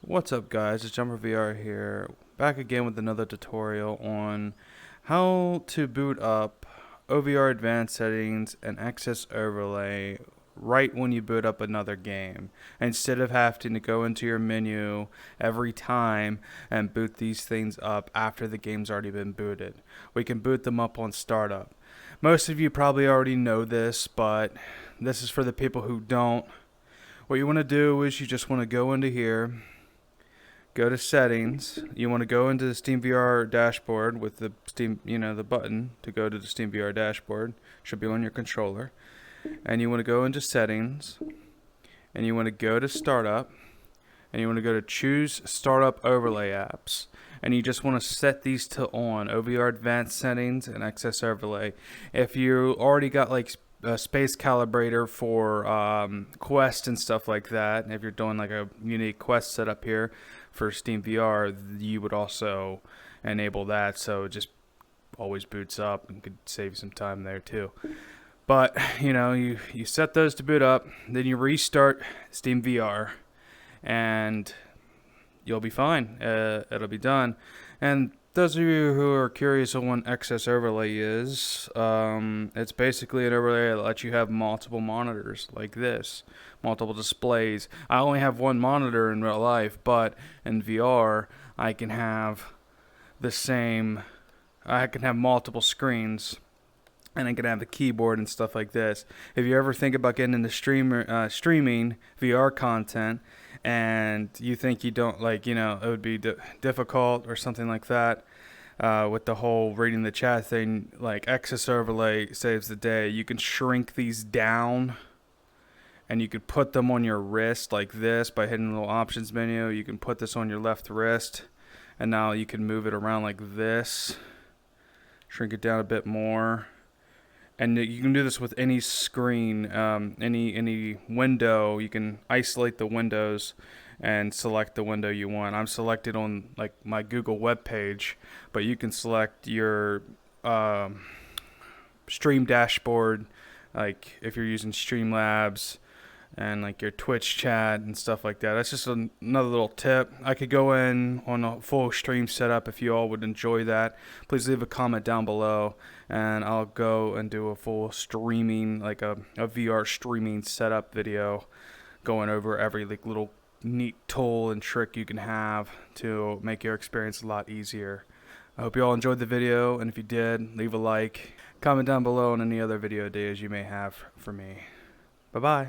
What's up guys, it's JumperVR here, back again with another tutorial on how to boot up OVR advanced settings and access overlay right when you boot up another game, instead of having to go into your menu every time and boot these things up after the game's already been booted. We can boot them up on startup. Most of you probably already know this, but this is for the people who don't. What you want to do is you just want to go into here, go to settings. You want to go into the SteamVR dashboard with the the button to go to the SteamVR dashboard. Should be on your controller. And you want to go into settings, and you want to go to startup, and you want to go to choose startup overlay apps, and you just want to set these to on OVR advanced settings and access overlay. If you already got like a space calibrator for Quest and stuff like that, and if you're doing like a unique Quest setup here for SteamVR, you would also enable that, so it just always boots up and could save some time there too. But you set those to boot up, then you restart SteamVR, and you'll be fine. It'll be done. And those of you who are curious on what access overlay is, it's basically an overlay that lets you have multiple monitors like this, multiple displays. I only have one monitor in real life, but in VR I can have multiple screens, and I can have the keyboard and stuff like this. If you ever think about getting into streaming VR content, and you think you don't it would be difficult or something like that, with the whole reading the chat thing, like access overlay saves the day. You can shrink these down, and you could put them on your wrist like this by hitting the little options menu. You can put this on your left wrist, and now you can move it around like this, shrink it down a bit more. And you can do this with any screen, any window. You can isolate the windows and select the window you want. I'm selected on like my Google web page, but you can select your stream dashboard, like if you're using Streamlabs, and like your Twitch chat and stuff like that. That's just another little tip. I could go in on a full stream setup if you all would enjoy that. Please leave a comment down below, and I'll go and do a full streaming, like a VR streaming setup video, going over every little neat tool and trick you can have to make your experience a lot easier. I hope you all enjoyed the video, and if you did, leave a like, comment down below on any other video ideas you may have for me. Bye bye.